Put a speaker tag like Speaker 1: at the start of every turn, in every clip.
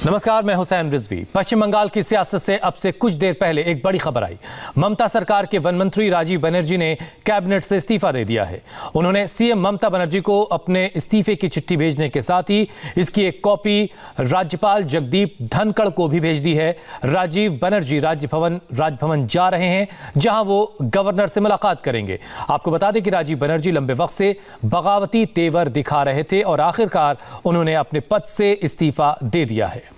Speaker 1: नमस्कार, मैं हुसैन रिजवी। पश्चिम बंगाल की सियासत से अब से कुछ देर पहले एक बड़ी खबर आई। ममता सरकार के वन मंत्री राजीव बनर्जी ने कैबिनेट से इस्तीफा दे दिया है। उन्होंने सीएम ममता बनर्जी को अपने इस्तीफे की चिट्ठी भेजने के साथ ही इसकी एक कॉपी राज्यपाल जगदीप धनखड़ को भी भेज दी है। राजीव बनर्जी राजभवन जा रहे हैं, जहां वो गवर्नर से मुलाकात करेंगे। आपको बता दें कि राजीव बनर्जी लंबे वक्त से बगावती तेवर दिखा रहे थे और आखिरकार उन्होंने अपने पद से इस्तीफा दे दिया है।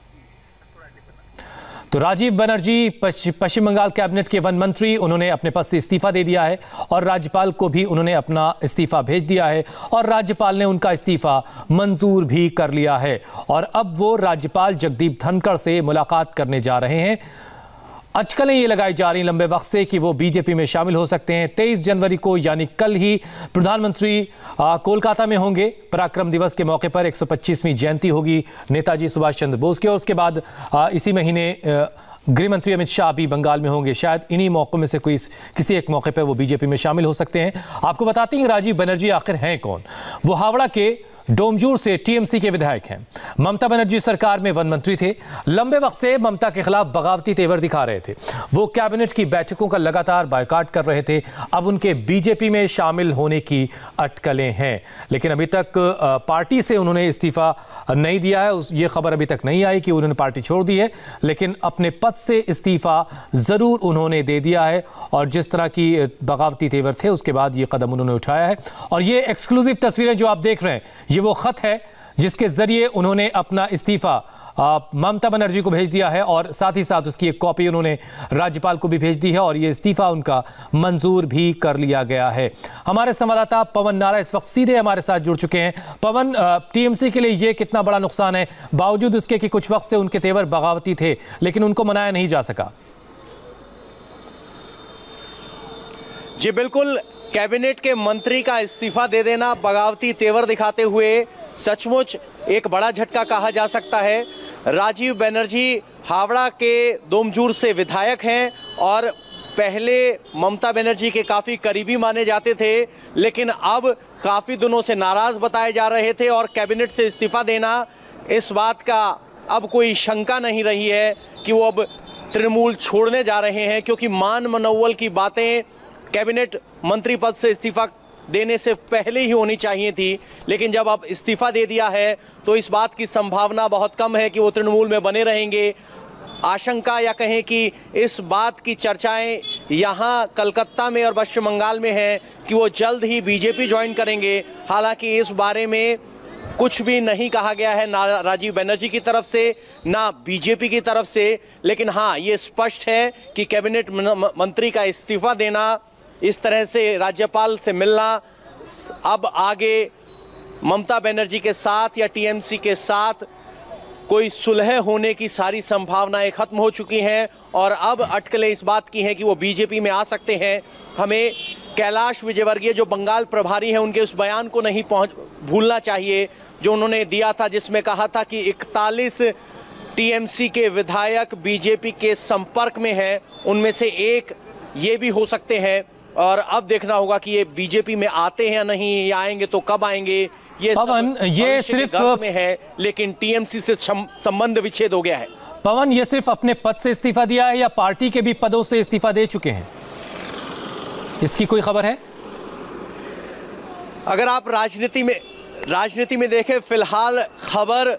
Speaker 1: तो राजीव बनर्जी पश्चिम बंगाल कैबिनेट के वन मंत्री, उन्होंने अपने पद से इस्तीफा दे दिया है और राज्यपाल को भी उन्होंने अपना इस्तीफा भेज दिया है और राज्यपाल ने उनका इस्तीफा मंजूर भी कर लिया है और अब वो राज्यपाल जगदीप धनखड़ से मुलाकात करने जा रहे हैं। अटकलें ये लगाई जा रही लंबे वक्त से कि वो बीजेपी में शामिल हो सकते हैं। 23 जनवरी को यानी कल ही प्रधानमंत्री कोलकाता में होंगे। पराक्रम दिवस के मौके पर 125वीं जयंती होगी नेताजी सुभाष चंद्र बोस की और उसके बाद इसी महीने गृह मंत्री अमित शाह भी बंगाल में होंगे। शायद इन्हीं मौकों में से किसी एक मौके पर वो बीजेपी में शामिल हो सकते हैं। आपको बताते हैं राजीव बनर्जी आखिर हैं कौन। वो हावड़ा के डोमजूर से टीएमसी के विधायक हैं। ममता बनर्जी सरकार में वन मंत्री थे। लंबे वक्त से ममता के खिलाफ बगावती तेवर दिखा रहे थे। वो कैबिनेट की बैठकों का लगातार बायकॉट कर रहे थे। अब उनके बीजेपी में शामिल होने की अटकलें हैं, लेकिन अभी तक पार्टी से उन्होंने इस्तीफा नहीं दिया है। ये खबर अभी तक नहीं आई कि उन्होंने पार्टी छोड़ दी है, लेकिन अपने पद से इस्तीफा जरूर उन्होंने दे दिया है और जिस तरह की बगावती तेवर थे उसके बाद ये कदम उन्होंने उठाया है। और ये एक्सक्लूसिव तस्वीरें जो आप देख रहे हैं, ये वो खत है जिसके जरिए उन्होंने अपना इस्तीफा ममता बनर्जी को भेज दिया है और साथ ही साथ उसकी एक कॉपी उन्होंने राज्यपाल को भी भेज दी है और ये इस्तीफा उनका मंजूर भी कर लिया गया है। हमारे संवाददाता पवन नारा इस वक्त सीधे हमारे साथ जुड़ चुके हैं। पवन, टीएमसी के लिए ये कितना बड़ा नुकसान है, बावजूद उसके कि कुछ वक्त से उनके तेवर बगावती थे लेकिन उनको मनाया नहीं जा सका?
Speaker 2: जी बिल्कुल, कैबिनेट के मंत्री का इस्तीफा दे देना बगावती तेवर दिखाते हुए सचमुच एक बड़ा झटका कहा जा सकता है। राजीव बनर्जी हावड़ा के डोमजूर से विधायक हैं और पहले ममता बनर्जी के काफ़ी करीबी माने जाते थे, लेकिन अब काफ़ी दिनों से नाराज़ बताए जा रहे थे और कैबिनेट से इस्तीफा देना, इस बात का अब कोई शंका नहीं रही है कि वो अब तृणमूल छोड़ने जा रहे हैं, क्योंकि मान मनोवल की बातें कैबिनेट मंत्री पद से इस्तीफा देने से पहले ही होनी चाहिए थी। लेकिन जब अब इस्तीफा दे दिया है तो इस बात की संभावना बहुत कम है कि वो तृणमूल में बने रहेंगे। आशंका या कहें कि इस बात की चर्चाएं यहाँ कलकत्ता में और पश्चिम बंगाल में है कि वो जल्द ही बीजेपी ज्वाइन करेंगे। हालांकि इस बारे में कुछ भी नहीं कहा गया है, ना राजीव बनर्जी की तरफ से ना बीजेपी की तरफ से। लेकिन हाँ, ये स्पष्ट है कि कैबिनेट मंत्री का इस्तीफा देना, इस तरह से राज्यपाल से मिलना, अब आगे ममता बनर्जी के साथ या टीएमसी के साथ कोई सुलह होने की सारी संभावनाएं खत्म हो चुकी हैं और अब अटकलें इस बात की हैं कि वो बीजेपी में आ सकते हैं। हमें कैलाश विजयवर्गीय जो बंगाल प्रभारी हैं उनके उस बयान को नहीं भूलना चाहिए जो उन्होंने दिया था, जिसमें कहा था कि 41 टीएमसी के विधायक बीजेपी के संपर्क में हैं, उनमें से एक ये भी हो सकते हैं। और अब देखना होगा कि ये बीजेपी में आते हैं या नहीं, या आएंगे तो कब आएंगे। ये
Speaker 1: पवन, ये सिर्फ
Speaker 2: में है, लेकिन टीएमसी से संबंध विच्छेद हो गया है।
Speaker 1: पवन, ये सिर्फ अपने पद से इस्तीफा दिया है या पार्टी के भी पदों से इस्तीफा दे चुके हैं, इसकी कोई खबर है?
Speaker 2: अगर आप राजनीति में देखें, फिलहाल खबर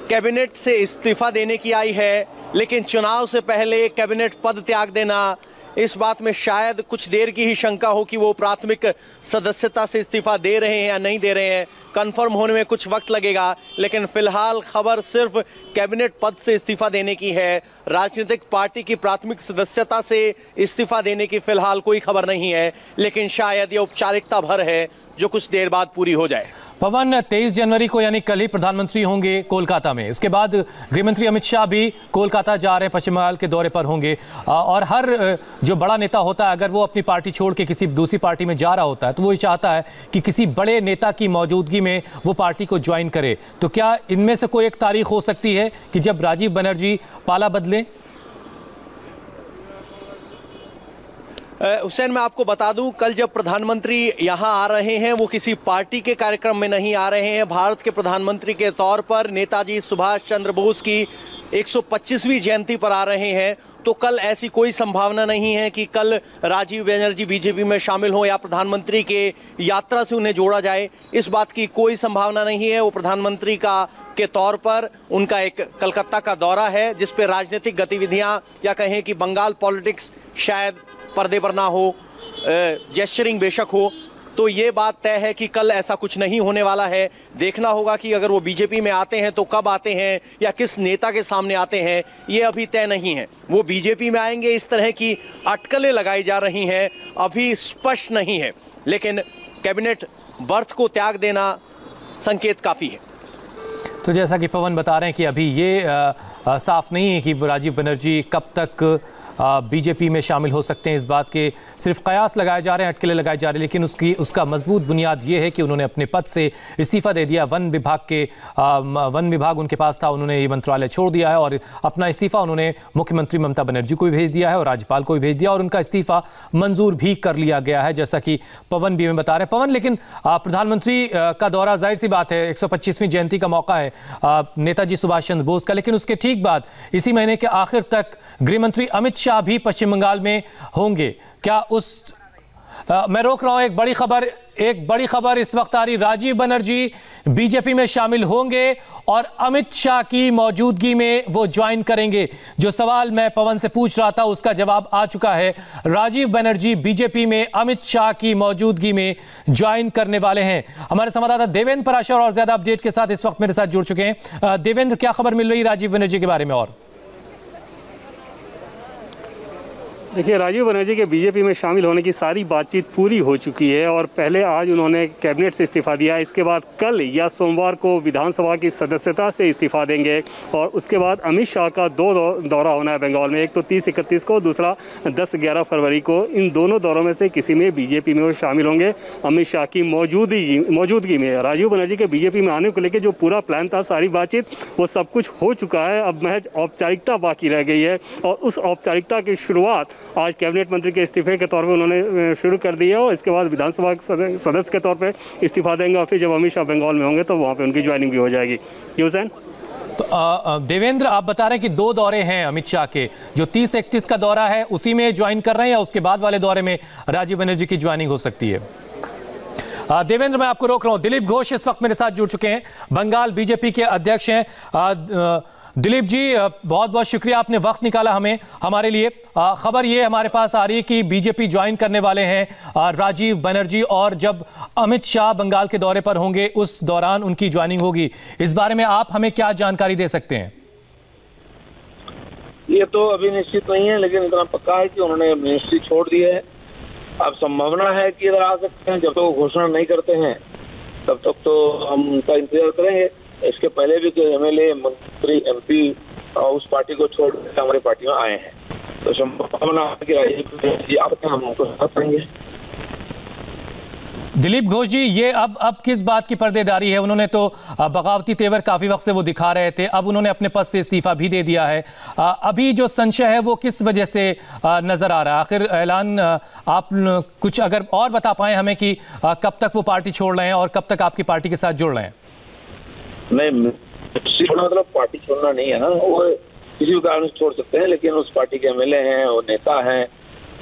Speaker 2: कैबिनेट से इस्तीफा देने की आई है, लेकिन चुनाव से पहले कैबिनेट पद त्याग देना, इस बात में शायद कुछ देर की ही शंका हो कि वो प्राथमिक सदस्यता से इस्तीफा दे रहे हैं या नहीं दे रहे हैं। कंफर्म होने में कुछ वक्त लगेगा, लेकिन फिलहाल खबर सिर्फ कैबिनेट पद से इस्तीफा देने की है। राजनीतिक पार्टी की प्राथमिक सदस्यता से इस्तीफा देने की फिलहाल कोई खबर नहीं है, लेकिन शायद ये औपचारिकता भर है जो कुछ देर बाद पूरी हो जाए।
Speaker 1: पवन, 23 जनवरी को यानी कल ही प्रधानमंत्री होंगे कोलकाता में। उसके बाद गृहमंत्री अमित शाह भी कोलकाता जा रहे हैं, पश्चिम बंगाल के दौरे पर होंगे और हर जो बड़ा नेता होता है, अगर वो अपनी पार्टी छोड़ के किसी दूसरी पार्टी में जा रहा होता है तो वो ये चाहता है कि किसी बड़े नेता की मौजूदगी में वो पार्टी को ज्वाइन करे। तो क्या इनमें से कोई एक तारीख हो सकती है कि जब राजीव बनर्जी पाला बदलें?
Speaker 2: हुसैन, मैं आपको बता दूं, कल जब प्रधानमंत्री यहां आ रहे हैं वो किसी पार्टी के कार्यक्रम में नहीं आ रहे हैं। भारत के प्रधानमंत्री के तौर पर नेताजी सुभाष चंद्र बोस की 125वीं जयंती पर आ रहे हैं। तो कल ऐसी कोई संभावना नहीं है कि कल राजीव बनर्जी बीजेपी में शामिल हो या प्रधानमंत्री के यात्रा से उन्हें जोड़ा जाए। इस बात की कोई संभावना नहीं है। वो प्रधानमंत्री के तौर पर उनका एक कलकत्ता का दौरा है जिस पे राजनीतिक गतिविधियां या कहें कि बंगाल पॉलिटिक्स शायद पर्दे पर ना हो, जेस्चरिंग बेशक हो। तो ये बात तय है कि कल ऐसा कुछ नहीं होने वाला है। देखना होगा कि अगर वो बीजेपी में आते हैं तो कब आते हैं या किस नेता के सामने आते हैं, ये अभी तय नहीं है। वो बीजेपी में आएंगे, इस तरह की अटकलें लगाई जा रही हैं, अभी स्पष्ट नहीं है। लेकिन कैबिनेट बर्थ को त्याग देना संकेत काफ़ी है।
Speaker 1: तो जैसा कि पवन बता रहे हैं कि अभी ये साफ नहीं है कि राजीव बनर्जी कब तक बीजेपी में शामिल हो सकते हैं। इस बात के सिर्फ कयास लगाए जा रहे हैं, अटकलें लगाए जा रहे हैं, लेकिन उसका मजबूत बुनियाद ये है कि उन्होंने अपने पद से इस्तीफा दे दिया। वन विभाग उनके पास था, उन्होंने ये मंत्रालय छोड़ दिया है और अपना इस्तीफा उन्होंने मुख्यमंत्री ममता बनर्जी को भी भेज दिया है और राज्यपाल को भी भेज दिया और उनका इस्तीफा मंजूर भी कर लिया गया है, जैसा कि पवन भी हमें बता रहे हैं। पवन, लेकिन प्रधानमंत्री का दौरा जाहिर सी बात है 125वीं जयंती का मौका है नेताजी सुभाष चंद्र बोस का, लेकिन उसके ठीक बाद इसी महीने के आखिर तक गृह मंत्री अमित शाह भी पश्चिम बंगाल में होंगे। क्या मैं रोक रहा हूं, एक बड़ी खबर इस वक्त आ रही, राजीव बनर्जी बीजेपी में शामिल होंगे और अमित शाह की मौजूदगी में वो ज्वाइन करेंगे। जो सवाल मैं पवन से पूछ रहा था उसका जवाब आ चुका है। राजीव बनर्जी बीजेपी में अमित शाह की मौजूदगी में ज्वाइन करने वाले हैं। हमारे संवाददाता देवेंद्र पराशर और ज्यादा अपडेट के साथ इस वक्त मेरे साथ जुड़ चुके हैं। देवेंद्र, क्या खबर मिल रही है राजीव बनर्जी के बारे में? और
Speaker 3: देखिए, राजीव बनर्जी के बीजेपी में शामिल होने की सारी बातचीत पूरी हो चुकी है और पहले आज उन्होंने कैबिनेट से इस्तीफा दिया। इसके बाद कल या सोमवार को विधानसभा की सदस्यता से इस्तीफा देंगे और उसके बाद अमित शाह का दौरा होना है बंगाल में। एक तो 30-31 को, दूसरा 10-11 फरवरी को। इन दोनों दौरों में से किसी में बीजेपी में वो शामिल होंगे अमित शाह की मौजूदगी में। राजीव बनर्जी के बीजेपी में आने को लेकर जो पूरा प्लान था, सारी बातचीत, वो सब कुछ हो चुका है। अब महज औपचारिकता बाकी रह गई है और उस औपचारिकता की शुरुआत आज कैबिनेट मंत्री के इस्तीफे के तौर पे उन्होंने शुरू कर दी है और इसके बाद विधानसभा सदस्य के तौर पे इस्तीफा देंगे और फिर जब अमित शाह बंगाल में होंगे तो वहाँ पे उनकी ज्वाइनिंग भी हो जाएगी। हुसैन,
Speaker 1: तो देवेंद्र, आप बता रहे हैं कि 2 दौरे हैं अमित शाह के, जो 30-31 का दौरा है उसी में ज्वाइन कर रहे हैं या उसके बाद वाले दौरे में राजीव बनर्जी की ज्वाइनिंग हो सकती है? देवेंद्र, मैं आपको रोक रहा हूं। दिलीप घोष इस वक्त मेरे साथ जुड़ चुके हैं, बंगाल बीजेपी के अध्यक्ष हैं। दिलीप जी, बहुत बहुत शुक्रिया, आपने वक्त निकाला हमारे लिए। खबर ये हमारे पास आ रही है कि बीजेपी ज्वाइन करने वाले हैं राजीव बनर्जी और जब अमित शाह बंगाल के दौरे पर होंगे उस दौरान उनकी ज्वाइनिंग होगी। इस बारे में आप हमें क्या जानकारी दे सकते हैं?
Speaker 4: ये तो अभी निश्चित नहीं है, लेकिन इतना पक्का है कि उन्होंने मिनिस्ट्री छोड़ दी है। अब संभावना है कि इधर आ सकते हैं। जब तक वो घोषणा नहीं करते हैं तब तक तो हम उनका इंतजार करेंगे। इसके पहले भी कोई एमएलए, मंत्री, एमपी उस पार्टी को छोड़ कर हमारी पार्टी में आए हैं, तो संभावना है कि हम उनको साथ करेंगे।
Speaker 1: दिलीप घोष जी, ये अब किस बात की पर्देदारी है? उन्होंने तो बगावती तेवर काफी वक्त से वो दिखा रहे थे, अब उन्होंने अपने पद से इस्तीफा भी दे दिया है। अभी जो संशय है वो किस वजह से नजर आ रहा है? आखिर ऐलान आप कुछ अगर और बता पाए हमें कि कब तक वो पार्टी छोड़ रहे हैं और कब तक आपकी पार्टी के साथ जुड़ रहे हैं?
Speaker 4: नहीं, छोड़ना मतलब पार्टी छोड़ना नहीं है ना, वो किसी भी कारण से छोड़ सकते हैं, लेकिन उस पार्टी के एमएलए हैं, वो नेता हैं।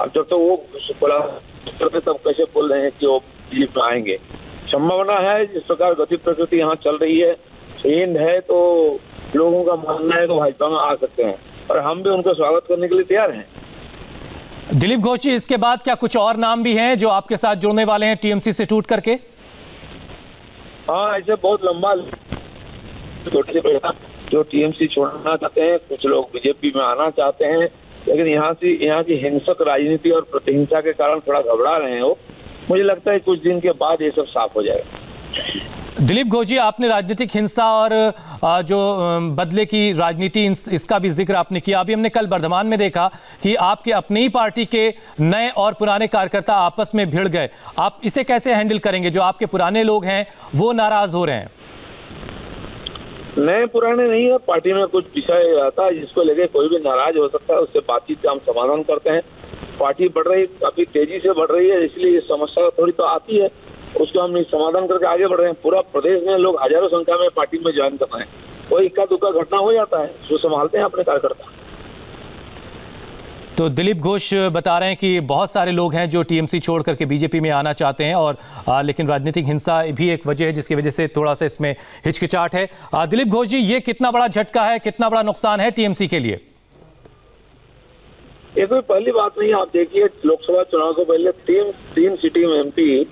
Speaker 4: अब जब तो वो बोला करते तब कैसे बोल रहे हैं कि वो बीजेपी में आएंगे? संभावना है, जिस प्रकार गति प्रकृति यहाँ चल रही है, ट्रेंड है, तो लोगों का मानना है तो भाजपा में आ सकते हैं और हम भी उनका स्वागत करने के लिए तैयार हैं।
Speaker 1: दिलीप घोष जी, इसके बाद क्या कुछ और नाम भी हैं जो आपके साथ जुड़ने वाले हैं टीएमसी से टूट करके?
Speaker 4: हाँ, ऐसे बहुत लंबा जो टीएमसी छोड़ना चाहते हैं, कुछ लोग बीजेपी में आना चाहते हैं, लेकिन यहाँ की हिंसक राजनीति और प्रतिहिंसा के कारण थोड़ा घबरा रहे हैं वो। मुझे लगता है कुछ दिन के बाद ये सब साफ हो जाएगा।
Speaker 1: दिलीप घोष जी, आपने राजनीतिक हिंसा और जो बदले की राजनीति, इसका भी जिक्र आपने किया। अभी हमने कल बर्धमान में देखा कि आपके अपनी ही पार्टी के नए और पुराने कार्यकर्ता आपस में भिड़ गए। आप इसे कैसे हैंडल करेंगे? जो आपके पुराने लोग हैं वो नाराज हो रहे हैं।
Speaker 4: नए पुराने नहीं है, पार्टी में कुछ विषय आता है जिसको लेके कोई भी नाराज हो सकता है, उससे बातचीत से हम समाधान करते हैं। पार्टी बढ़ रही, काफी तेजी से बढ़ रही है, इसलिए ये समस्या थोड़ी तो आती है, उसको हम समाधान करके आगे बढ़ रहे हैं। पूरा प्रदेश में लोग हजारों संख्या में पार्टी में ज्वाइन कर रहे हैं, कोई इक्का दुक्का घटना हो जाता है, उसको संभालते हैं अपने कार्यकर्ता।
Speaker 1: तो दिलीप घोष बता रहे हैं कि बहुत सारे लोग हैं जो टीएमसी छोड़ करके बीजेपी में आना चाहते हैं, और लेकिन राजनीतिक हिंसा भी एक वजह है जिसकी वजह से थोड़ा सा इसमें हिचकिचाहट है। दिलीप घोष जी, ये कितना बड़ा झटका है, कितना बड़ा नुकसान है टीएमसी के लिए?
Speaker 4: ये कोई पहली बात नहीं है। आप देखिए, लोकसभा चुनाव से पहले तीन सिटी में एमपी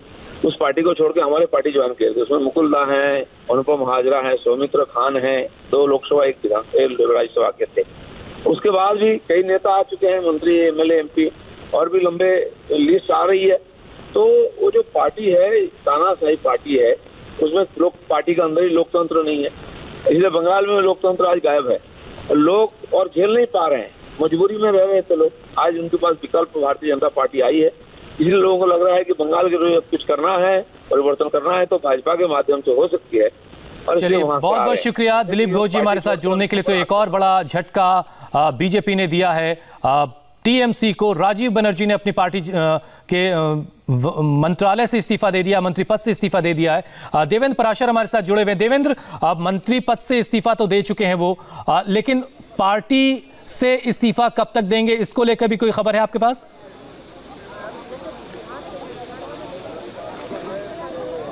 Speaker 4: उस पार्टी को छोड़ के हमारे पार्टी ज्वाइन किए थे। उसमें मुकुल दा है, अनुपम हाजरा है, सौमित्र खान है, 2 लोकसभा 1 राज्यसभा के थे। उसके बाद भी कई नेता आ चुके हैं, मंत्री, एमएलए, एमपी, और भी लंबे लिस्ट आ रही है। तो वो जो पार्टी है, तानाशाही पार्टी है, उसमें लोग पार्टी के अंदर ही लोकतंत्र नहीं है, इसलिए बंगाल में लोकतंत्र आज गायब है। लोग और झेल नहीं पा रहे हैं, मजबूरी में रह रहे थे लोग। आज उनके पास विकल्प भारतीय जनता पार्टी आई है, इसलिए लोगों को लग रहा है कि बंगाल के लिए कुछ करना है, परिवर्तन करना है तो भाजपा के माध्यम से हो सकती है।
Speaker 1: चलिए, बहुत बहुत शुक्रिया दिलीप घोष जी हमारे साथ जुड़ने के लिए। तो एक और बड़ा झटका बीजेपी ने दिया है टीएमसी को। राजीव बनर्जी ने अपनी पार्टी के मंत्रालय से इस्तीफा दे दिया, मंत्री पद से इस्तीफा दे दिया है। देवेंद्र पराशर हमारे साथ जुड़े हुए। देवेंद्र, मंत्री पद से इस्तीफा तो दे चुके हैं वो, लेकिन पार्टी से इस्तीफा कब तक देंगे, इसको लेकर भी कोई खबर है आपके पास?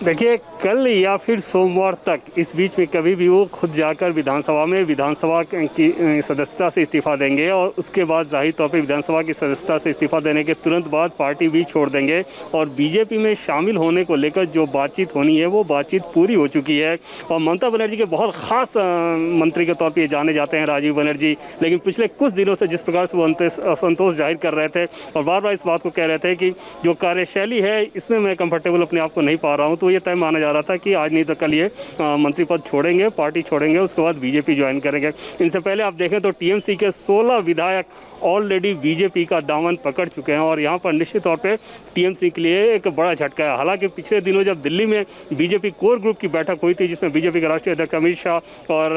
Speaker 3: देखिए, कल या फिर सोमवार तक, इस बीच में कभी भी वो खुद जाकर विधानसभा की सदस्यता से इस्तीफा देंगे, और उसके बाद जाहिर तौर पर विधानसभा की सदस्यता से इस्तीफा देने के तुरंत बाद पार्टी भी छोड़ देंगे। और बीजेपी में शामिल होने को लेकर जो बातचीत होनी है वो बातचीत पूरी हो चुकी है। और ममता बनर्जी के बहुत खास मंत्री के तौर पर जाने जाते हैं राजीव बनर्जी, लेकिन पिछले कुछ दिनों से जिस प्रकार से वो असंतोष जाहिर कर रहे थे और बार बार इस बात को कह रहे थे कि जो कार्यशैली है इसमें मैं कंफर्टेबल अपने आप को नहीं पा रहा हूँ, तो ये तय माना जा रहा था कि आज नहीं तो कल ये मंत्री पद छोड़ेंगे, पार्टी छोड़ेंगे, उसके बाद बीजेपी ज्वाइन करेंगे। इनसे पहले आप देखें तो टीएमसी के 16 विधायक ऑलरेडी बीजेपी का दामन पकड़ चुके हैं, और यहाँ पर निश्चित तौर पे टीएमसी के लिए एक बड़ा झटका है। हालांकि पिछले दिनों जब दिल्ली में बीजेपी कोर ग्रुप की बैठक हुई थी, जिसमें बीजेपी के राष्ट्रीय अध्यक्ष अमित शाह और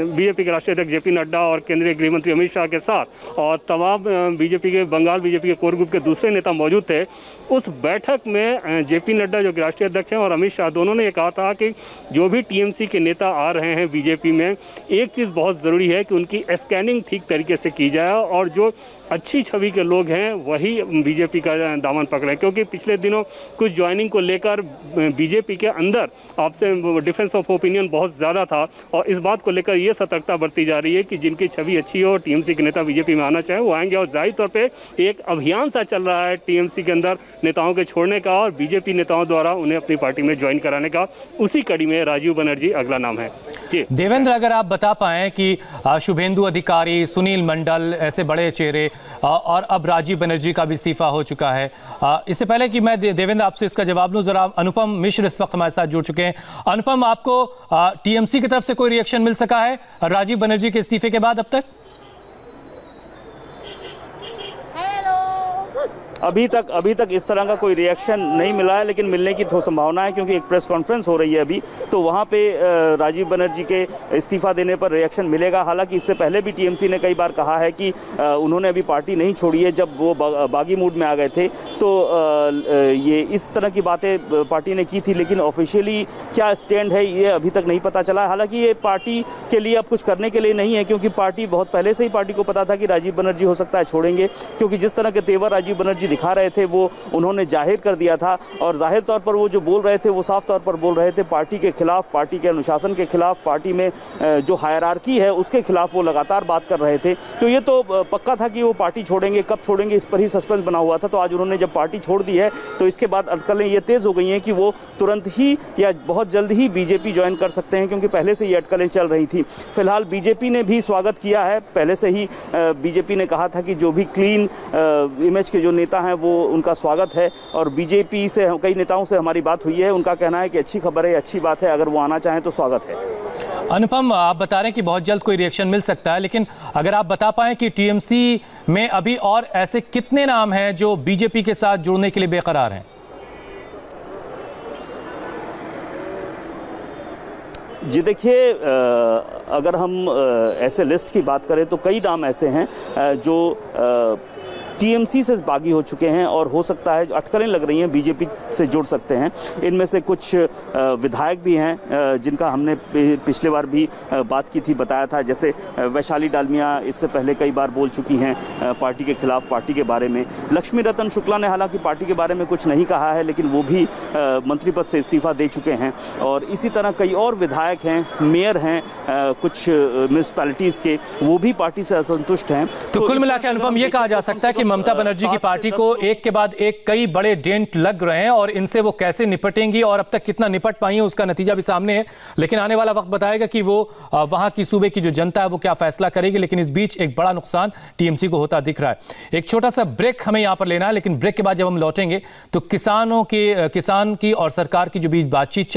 Speaker 3: बीजेपी के राष्ट्रीय अध्यक्ष जेपी नड्डा और केंद्रीय गृह मंत्री अमित शाह के साथ और तमाम बंगाल बीजेपी के कोर ग्रुप के दूसरे नेता मौजूद थे, उस बैठक में जेपी नड्डा जो राष्ट्रीय अध्यक्ष हैं और अमित शाह दोनों ने कहा था कि जो भी टीएमसी के नेता आ रहे हैं बीजेपी में, एक चीज़ बहुत ज़रूरी है कि उनकी स्कैनिंग ठीक तरीके से की जाए, और जो अच्छी छवि के लोग हैं वही बीजेपी का दामन पकड़े। क्योंकि पिछले दिनों कुछ ज्वाइनिंग को लेकर बीजेपी के अंदर आपसे डिफरेंस ऑफ ओपिनियन बहुत ज़्यादा था, और इस बात को लेकर ये सतर्कता बरती जा रही है कि जिनकी छवि अच्छी हो, टीएमसी के नेता बीजेपी में आना चाहें वो आएंगे। और जाहिर तौर पर एक अभियान सा चल रहा है टीएमसी के अंदर नेताओं के छोड़ने का और बीजेपी नेताओं द्वारा उन्हें अपनी पार्टी में ज्वाइन कराने का। उसी कड़ी में राजीव बनर्जी अगला नाम है। जी
Speaker 1: देवेंद्र, अगर आप बता पाएं कि शुभेंदु अधिकारी, सुनील मंडल, ऐसे बड़े चेहरे, और अब राजीव बनर्जी का भी इस्तीफा हो चुका है, इससे पहले कि मैं देवेंद्र आपसे इसका जवाब लूं, जरा अनुपम मिश्र इस वक्त हमारे साथ जुड़ चुके हैं। अनुपम, आपको टीएमसी की तरफ से कोई रिएक्शन मिल सका है राजीव बनर्जी के इस्तीफे के बाद अब तक?
Speaker 5: अभी तक इस तरह का कोई रिएक्शन नहीं मिला है, लेकिन मिलने की तो संभावना है, क्योंकि एक प्रेस कॉन्फ्रेंस हो रही है अभी, तो वहाँ पे राजीव बनर्जी के इस्तीफा देने पर रिएक्शन मिलेगा। हालांकि इससे पहले भी टीएमसी ने कई बार कहा है कि उन्होंने अभी पार्टी नहीं छोड़ी है। जब वो बागी मूड में आ गए थे तो ये इस तरह की बातें पार्टी ने की थी, लेकिन ऑफिशियली क्या स्टैंड है ये अभी तक नहीं पता चला। हालांकि ये पार्टी के लिए अब कुछ करने के लिए नहीं है, क्योंकि पार्टी बहुत पहले से ही पार्टी को पता था कि राजीव बनर्जी हो सकता है छोड़ेंगे, क्योंकि जिस तरह के तेवर राजीव बनर्जी दिखा रहे थे वो उन्होंने जाहिर कर दिया था। और जाहिर तौर पर वो जो बोल रहे थे वो साफ तौर पर बोल रहे थे पार्टी के खिलाफ, पार्टी के अनुशासन के खिलाफ, पार्टी में जो हायरार्की है उसके खिलाफ वो लगातार बात कर रहे थे। तो ये तो पक्का था कि वो पार्टी छोड़ेंगे, कब छोड़ेंगे इस पर ही सस्पेंस बना हुआ था। तो आज उन्होंने जब पार्टी छोड़ दी है तो इसके बाद अटकलें ये तेज हो गई हैं कि वो तुरंत ही या बहुत जल्द ही बीजेपी ज्वाइन कर सकते हैं, क्योंकि पहले से ये अटकलें चल रही थी। फिलहाल बीजेपी ने भी स्वागत किया है। पहले से ही बीजेपी ने कहा था कि जो भी क्लीन इमेज के जो नेता हैं वो उनका स्वागत है, और बीजेपी से कई नेताओं से हमारी बात हुई है, उनका कहना है कि अच्छी खबर है, अच्छी बात है, अगर वो आना चाहें तो स्वागत है।
Speaker 1: अनुपम, आप बता रहे हैं कि बहुत जल्द कोई रिएक्शन मिल सकता है, लेकिन अगर आप बता पाएं कि टीएमसी में अभी और ऐसे कितने नाम हैं जो बीजेपी के साथ जुड़ने के लिए बेकरार हैं?
Speaker 5: जी देखिए, अगर हम ऐसे लिस्ट की बात करें तो कई नाम ऐसे हैं जो टीएमसी से बागी हो चुके हैं और हो सकता है अटकलें लग रही हैं बीजेपी से जुड़ सकते हैं। इनमें से कुछ विधायक भी हैं जिनका हमने पिछले बार भी बात की थी, बताया था, जैसे वैशाली डालमिया इससे पहले कई बार बोल चुकी हैं पार्टी के खिलाफ, पार्टी के बारे में। लक्ष्मी रतन शुक्ला ने हालांकि पार्टी के बारे में कुछ नहीं कहा है, लेकिन वो भी मंत्री पद से इस्तीफा दे चुके हैं। और इसी तरह कई और विधायक हैं, मेयर हैं कुछ म्यूनिसिपैलिटीज के, वो भी पार्टी से असंतुष्ट हैं।
Speaker 1: तो कुल मिलाकर अनुपम ये कहा जा सकता है कि ममता बनर्जी की पार्टी को एक के बाद एक कई बड़े डेंट लग रहे हैं और इनसे वो कैसे निपटेंगी और अब तक कितना निपट पाई है उसका नतीजा भी सामने है। लेकिन आने वाला वक्त बताएगा कि वो वहां की सूबे की जो जनता है वो क्या फैसला करेगी। लेकिन इस बीच एक बड़ा नुकसान टीएमसी को होता दिख रहा है। एक छोटा सा ब्रेक हमें यहां पर लेना है, लेकिन ब्रेक के बाद जब हम लौटेंगे तो किसान की और सरकार की जो बीच बातचीत चल